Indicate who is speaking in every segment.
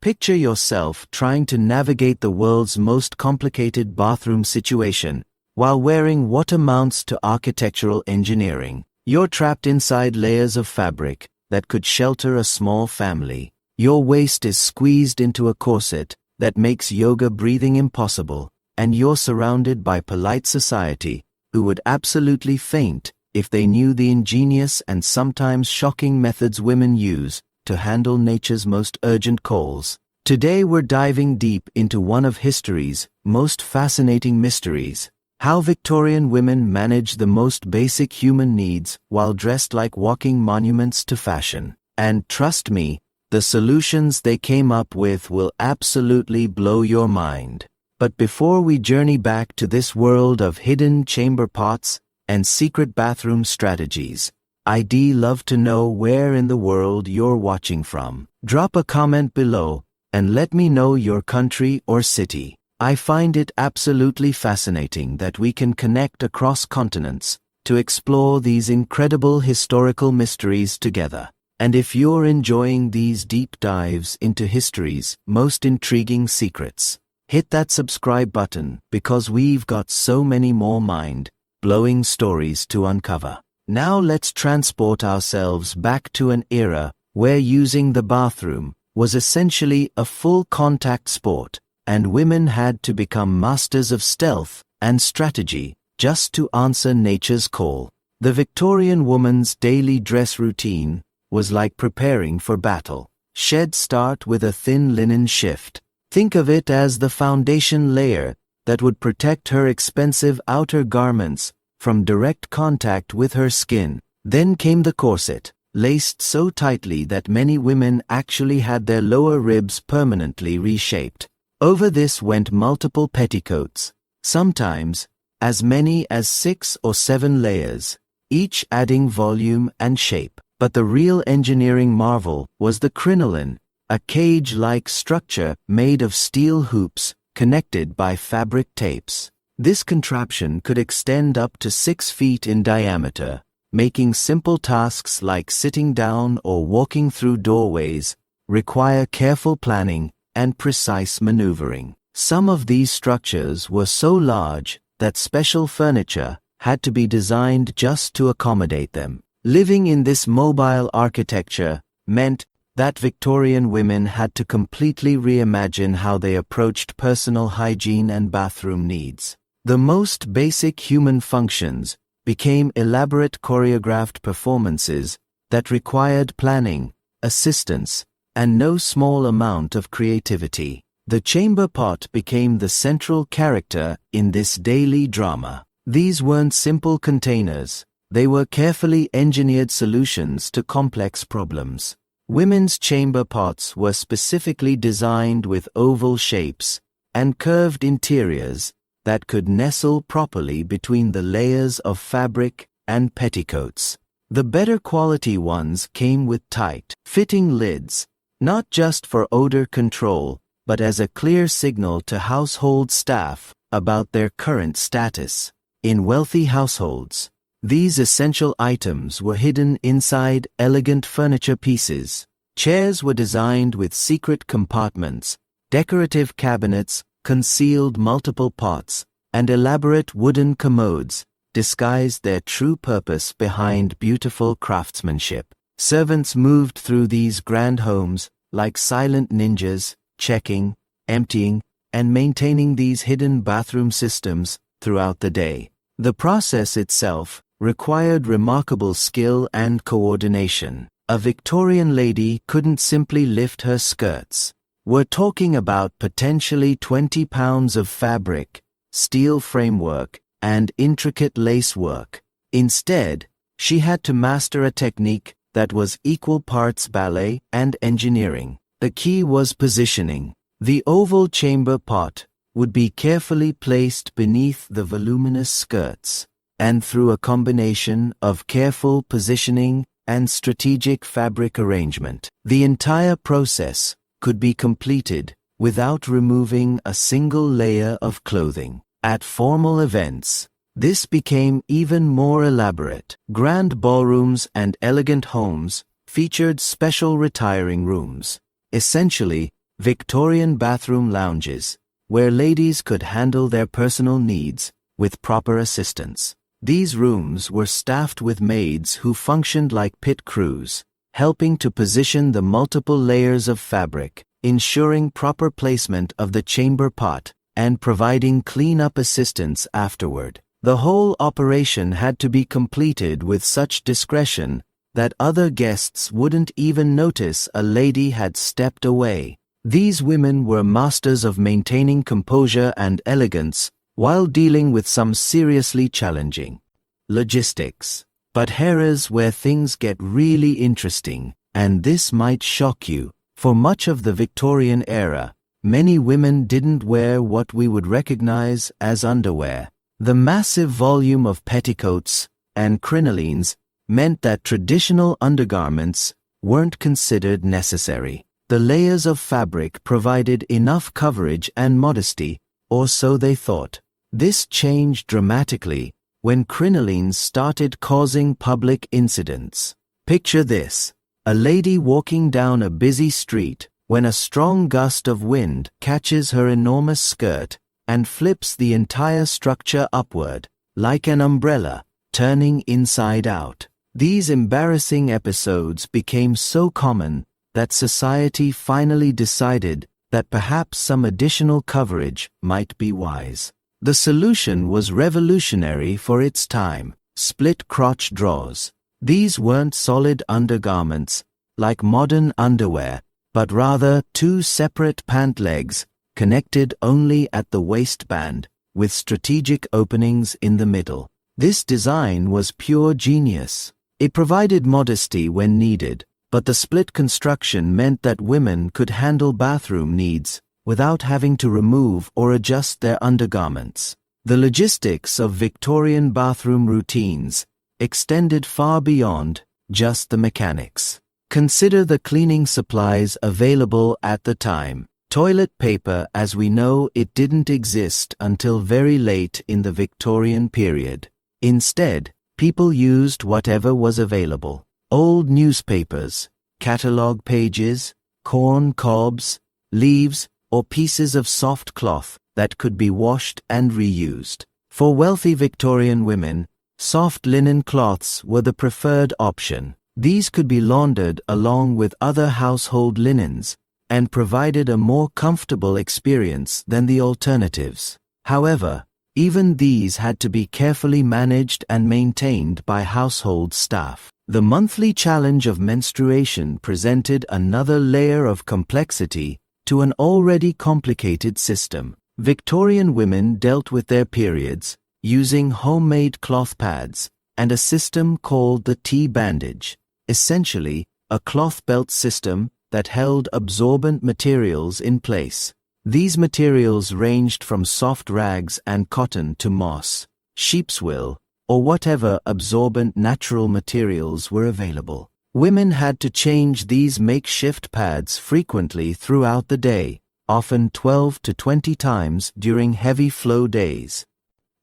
Speaker 1: Picture yourself trying to navigate the world's most complicated bathroom situation while wearing what amounts to architectural engineering. You're trapped inside layers of fabric that could shelter a small family. Your waist is squeezed into a corset that makes yoga breathing impossible, and you're surrounded by polite society who would absolutely faint if they knew the ingenious and sometimes shocking methods women use to handle nature's most urgent calls. Today we're diving deep into one of history's most fascinating mysteries: how Victorian women managed the most basic human needs while dressed like walking monuments to fashion. And trust me, the solutions they came up with will absolutely blow your mind. But before we journey back to this world of hidden chamber pots and secret bathroom strategies, I'd love to know where in the world you're watching from. Drop a comment below and let me know your country or city. I find it absolutely fascinating that we can connect across continents to explore these incredible historical mysteries together. And if you're enjoying these deep dives into history's most intriguing secrets, hit that subscribe button because we've got so many more mind-blowing stories to uncover. Now let's transport ourselves back to an era where using the bathroom was essentially a full-contact sport, and women had to become masters of stealth and strategy just to answer nature's call. The Victorian woman's daily dress routine was like preparing for battle. She'd start with a thin linen shift. Think of it as the foundation layer that would protect her expensive outer garments from direct contact with her skin. Then came the corset, laced so tightly that many women actually had their lower ribs permanently reshaped. Over this went multiple petticoats, sometimes as many as 6 or 7 layers, each adding volume and shape. But the real engineering marvel was the crinoline, a cage-like structure made of steel hoops connected by fabric tapes. This contraption could extend up to 6 feet in diameter, making simple tasks like sitting down or walking through doorways require careful planning and precise maneuvering. Some of these structures were so large that special furniture had to be designed just to accommodate them. Living in this mobile architecture meant that Victorian women had to completely reimagine how they approached personal hygiene and bathroom needs. The most basic human functions became elaborate choreographed performances that required planning, assistance, and no small amount of creativity. The chamber pot became the central character in this daily drama. These weren't simple containers. They were carefully engineered solutions to complex problems. Women's chamber pots were specifically designed with oval shapes and curved interiors that could nestle properly between the layers of fabric and petticoats. The better quality ones came with tight, fitting lids, not just for odor control, but as a clear signal to household staff about their current status. In wealthy households, these essential items were hidden inside elegant furniture pieces. Chairs were designed with secret compartments, decorative cabinets concealed multiple pots, and elaborate wooden commodes disguised their true purpose behind beautiful craftsmanship. Servants moved through these grand homes like silent ninjas, checking, emptying, and maintaining these hidden bathroom systems throughout the day. The process itself required remarkable skill and coordination. A Victorian lady couldn't simply lift her skirts. We're talking about potentially 20 pounds of fabric, steel framework, and intricate lace work. Instead, she had to master a technique that was equal parts ballet and engineering. The key was positioning. The oval chamber pot would be carefully placed beneath the voluminous skirts, and through a combination of careful positioning and strategic fabric arrangement, the entire process could be completed without removing a single layer of clothing. At formal events, this became even more elaborate. Grand ballrooms and elegant homes featured special retiring rooms. Essentially, Victorian bathroom lounges, where ladies could handle their personal needs with proper assistance. These rooms were staffed with maids who functioned like pit crews, helping to position the multiple layers of fabric, ensuring proper placement of the chamber pot, and providing clean-up assistance afterward. The whole operation had to be completed with such discretion that other guests wouldn't even notice a lady had stepped away. These women were masters of maintaining composure and elegance while dealing with some seriously challenging logistics. But here's where things get really interesting, and this might shock you. For much of the Victorian era, many women didn't wear what we would recognize as underwear. The massive volume of petticoats and crinolines meant that traditional undergarments weren't considered necessary. The layers of fabric provided enough coverage and modesty, or so they thought. This changed dramatically when crinolines started causing public incidents. Picture this: a lady walking down a busy street when a strong gust of wind catches her enormous skirt and flips the entire structure upward, like an umbrella, turning inside out. These embarrassing episodes became so common that society finally decided that perhaps some additional coverage might be wise. The solution was revolutionary for its time: split crotch drawers. These weren't solid undergarments, like modern underwear, but rather two separate pant legs, connected only at the waistband, with strategic openings in the middle. This design was pure genius. It provided modesty when needed, but the split construction meant that women could handle bathroom needs without having to remove or adjust their undergarments. The logistics of Victorian bathroom routines extended far beyond just the mechanics. Consider the cleaning supplies available at the time. Toilet paper as we know it didn't exist until very late in the Victorian period. Instead, people used whatever was available: old newspapers, catalogue pages, corn cobs, leaves, or pieces of soft cloth that could be washed and reused. For wealthy Victorian women, soft linen cloths were the preferred option. These could be laundered along with other household linens and provided a more comfortable experience than the alternatives. However, even these had to be carefully managed and maintained by household staff. The monthly challenge of menstruation presented another layer of complexity to an already complicated system. Victorian women dealt with their periods using homemade cloth pads and a system called the tea bandage, essentially a cloth belt system that held absorbent materials in place. These materials ranged from soft rags and cotton to moss, sheepswool, or whatever absorbent natural materials were available. Women had to change these makeshift pads frequently throughout the day, often 12 to 20 times during heavy flow days.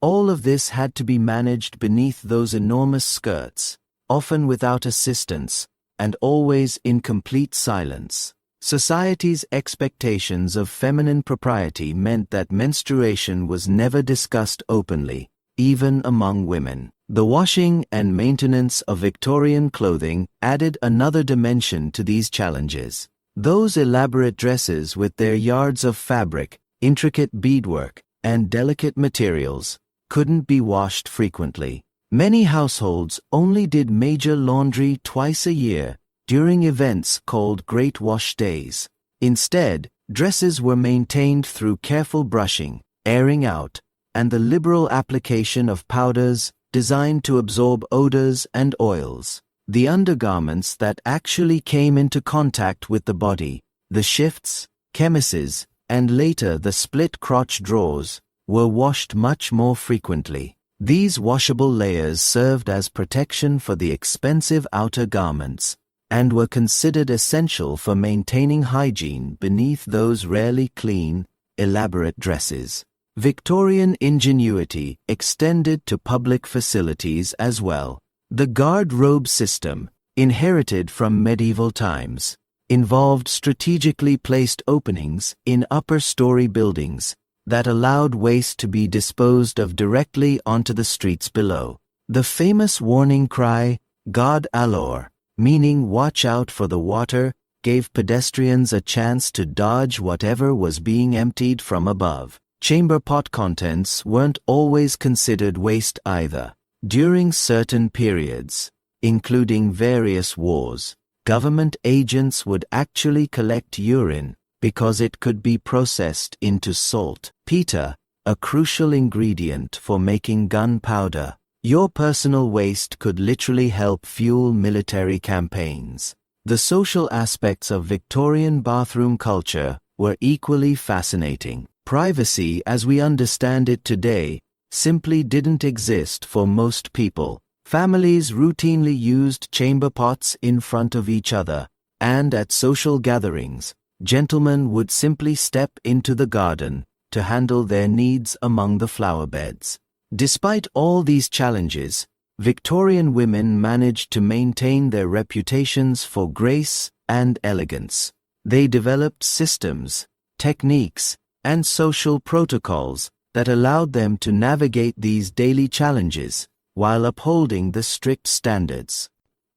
Speaker 1: All of this had to be managed beneath those enormous skirts, often without assistance, and always in complete silence. Society's expectations of feminine propriety meant that menstruation was never discussed openly, even among women. The washing and maintenance of Victorian clothing added another dimension to these challenges. Those elaborate dresses with their yards of fabric, intricate beadwork, and delicate materials couldn't be washed frequently. Many households only did major laundry twice a year during events called Great Wash Days. Instead, dresses were maintained through careful brushing, airing out, and the liberal application of powders designed to absorb odors and oils. The undergarments that actually came into contact with the body, the shifts, chemises, and later the split crotch drawers, were washed much more frequently. These washable layers served as protection for the expensive outer garments, and were considered essential for maintaining hygiene beneath those rarely clean, elaborate dresses. Victorian ingenuity extended to public facilities as well. The guard-robe system, inherited from medieval times, involved strategically placed openings in upper-story buildings that allowed waste to be disposed of directly onto the streets below. The famous warning cry, "God allure," meaning watch out for the water, gave pedestrians a chance to dodge whatever was being emptied from above. Chamber pot contents weren't always considered waste either. During certain periods, including various wars, government agents would actually collect urine because it could be processed into salt. Peter, a crucial ingredient for making gunpowder. Your personal waste could literally help fuel military campaigns. The social aspects of Victorian bathroom culture were equally fascinating. Privacy as we understand it today simply didn't exist for most people. Families routinely used chamber pots in front of each other, and at social gatherings, gentlemen would simply step into the garden to handle their needs among the flower beds. Despite all these challenges, Victorian women managed to maintain their reputations for grace and elegance. They developed systems, techniques, and social protocols that allowed them to navigate these daily challenges while upholding the strict standards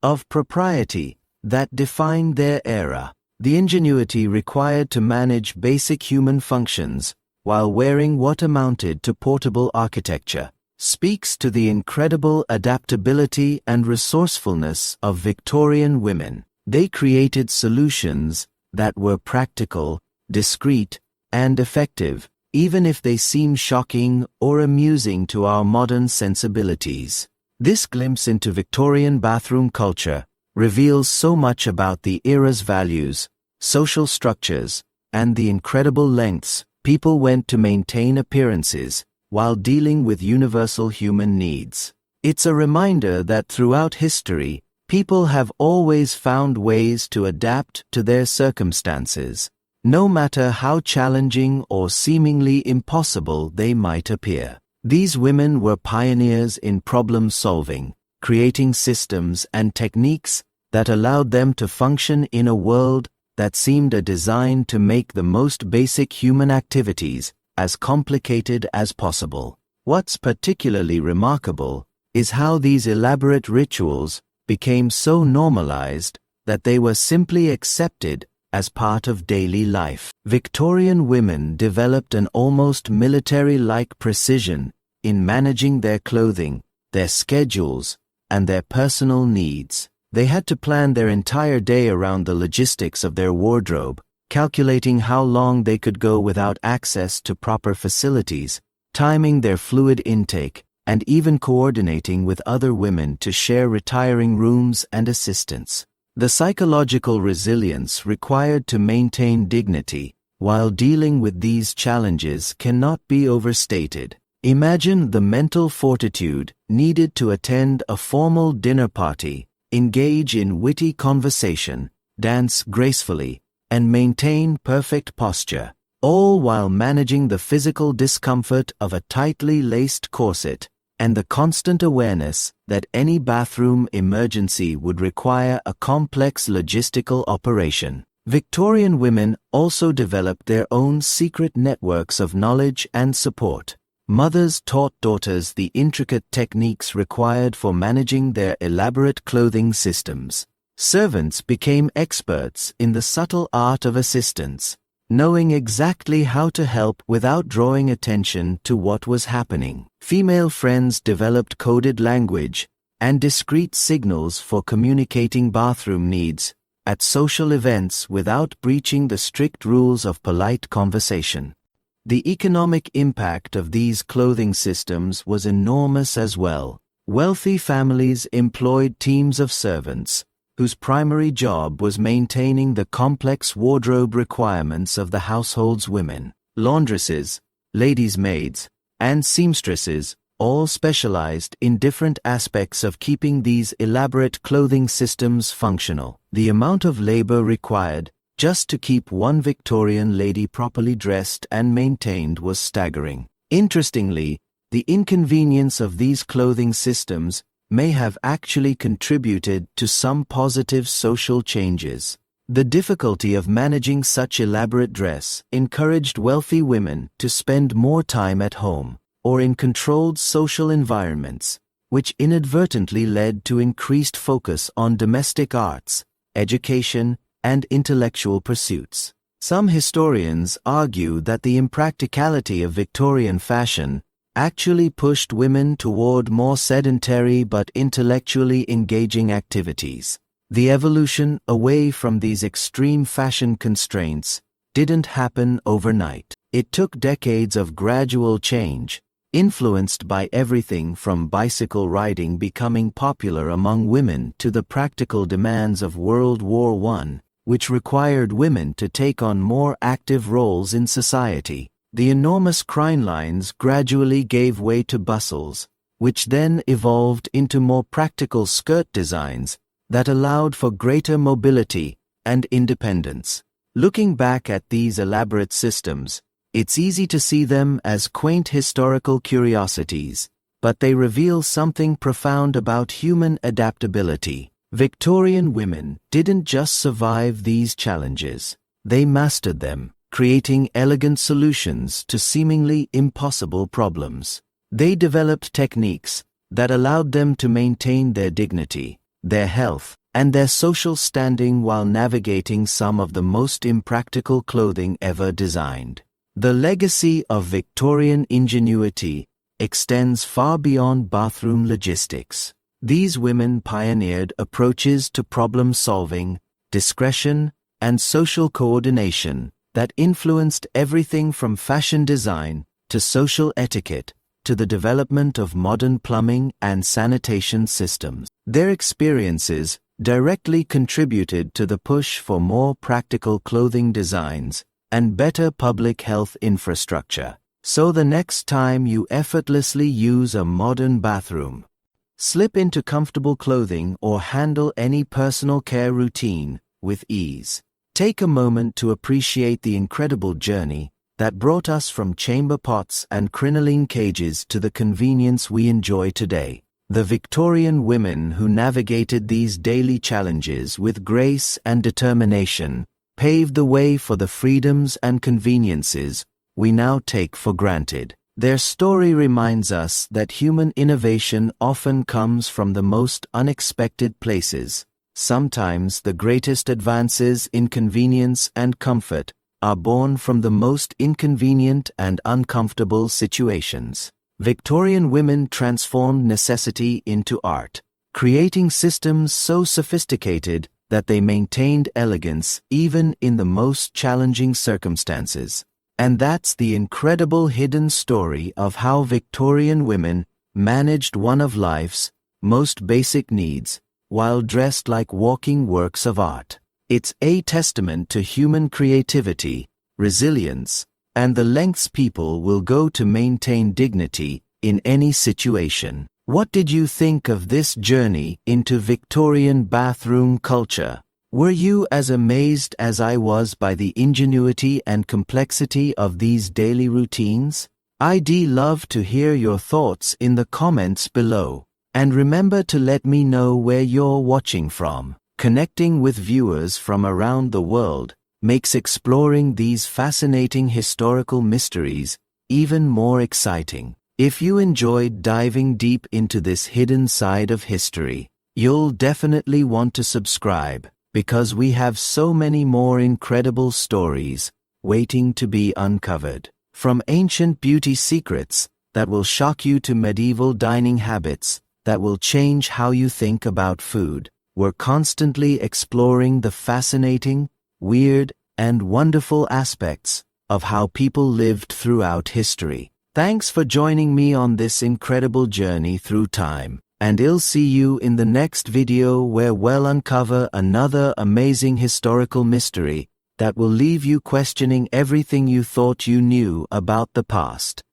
Speaker 1: of propriety that defined their era. The ingenuity required to manage basic human functions while wearing what amounted to portable architecture speaks to the incredible adaptability and resourcefulness of Victorian women. They created solutions that were practical, discreet, and effective, even if they seem shocking or amusing to our modern sensibilities. This glimpse into Victorian bathroom culture reveals so much about the era's values, social structures, and the incredible lengths people went to maintain appearances while dealing with universal human needs. It's a reminder that throughout history, people have always found ways to adapt to their circumstances, no matter how challenging or seemingly impossible they might appear. These women were pioneers in problem solving, creating systems and techniques that allowed them to function in a world that seemed designed to make the most basic human activities as complicated as possible. What's particularly remarkable is how these elaborate rituals became so normalized that they were simply accepted as part of daily life. Victorian women developed an almost military-like precision in managing their clothing, their schedules, and their personal needs. They had to plan their entire day around the logistics of their wardrobe, calculating how long they could go without access to proper facilities, timing their fluid intake, and even coordinating with other women to share retiring rooms and assistants. The psychological resilience required to maintain dignity while dealing with these challenges cannot be overstated. Imagine the mental fortitude needed to attend a formal dinner party, engage in witty conversation, dance gracefully, and maintain perfect posture, all while managing the physical discomfort of a tightly laced corset and the constant awareness that any bathroom emergency would require a complex logistical operation. Victorian women also developed their own secret networks of knowledge and support. Mothers taught daughters the intricate techniques required for managing their elaborate clothing systems. Servants became experts in the subtle art of assistance, knowing exactly how to help without drawing attention to what was happening. Female friends developed coded language and discrete signals for communicating bathroom needs at social events without breaching the strict rules of polite conversation. The economic impact of these clothing systems was enormous as well. Wealthy families employed teams of servants, whose primary job was maintaining the complex wardrobe requirements of the household's women. Laundresses, ladies' maids, and seamstresses all specialized in different aspects of keeping these elaborate clothing systems functional. The amount of labor required just to keep one Victorian lady properly dressed and maintained was staggering. Interestingly, the inconvenience of these clothing systems may have actually contributed to some positive social changes. The difficulty of managing such elaborate dress encouraged wealthy women to spend more time at home or in controlled social environments, which inadvertently led to increased focus on domestic arts, education, and intellectual pursuits. Some historians argue that the impracticality of Victorian fashion actually pushed women toward more sedentary but intellectually engaging activities. The evolution away from these extreme fashion constraints didn't happen overnight. It took decades of gradual change, influenced by everything from bicycle riding becoming popular among women to the practical demands of World War I, which required women to take on more active roles in society. The enormous crinelines gradually gave way to bustles, which then evolved into more practical skirt designs that allowed for greater mobility and independence. Looking back at these elaborate systems, it's easy to see them as quaint historical curiosities, but they reveal something profound about human adaptability. Victorian women didn't just survive these challenges, they mastered them, creating elegant solutions to seemingly impossible problems. They developed techniques that allowed them to maintain their dignity, their health, and their social standing while navigating some of the most impractical clothing ever designed. The legacy of Victorian ingenuity extends far beyond bathroom logistics. These women pioneered approaches to problem solving, discretion, and social coordination that influenced everything from fashion design to social etiquette to the development of modern plumbing and sanitation systems. Their experiences directly contributed to the push for more practical clothing designs and better public health infrastructure. So the next time you effortlessly use a modern bathroom, slip into comfortable clothing or handle any personal care routine with ease, take a moment to appreciate the incredible journey that brought us from chamber pots and crinoline cages to the convenience we enjoy today. The Victorian women who navigated these daily challenges with grace and determination paved the way for the freedoms and conveniences we now take for granted. Their story reminds us that human innovation often comes from the most unexpected places. Sometimes the greatest advances in convenience and comfort are born from the most inconvenient and uncomfortable situations. Victorian women transformed necessity into art, creating systems so sophisticated that they maintained elegance even in the most challenging circumstances. And that's the incredible hidden story of how Victorian women managed one of life's most basic needs while dressed like walking works of art. It's a testament to human creativity, resilience, and the lengths people will go to maintain dignity in any situation. What did you think of this journey into Victorian bathroom culture? Were you as amazed as I was by the ingenuity and complexity of these daily routines? I'd love to hear your thoughts in the comments below. And remember to let me know where you're watching from. Connecting with viewers from around the world makes exploring these fascinating historical mysteries even more exciting. If you enjoyed diving deep into this hidden side of history, you'll definitely want to subscribe, because we have so many more incredible stories waiting to be uncovered. From ancient beauty secrets that will shock you to medieval dining habits that will change how you think about food, we're constantly exploring the fascinating, weird, and wonderful aspects of how people lived throughout history. Thanks for joining me on this incredible journey through time, and I'll see you in the next video where we'll uncover another amazing historical mystery that will leave you questioning everything you thought you knew about the past.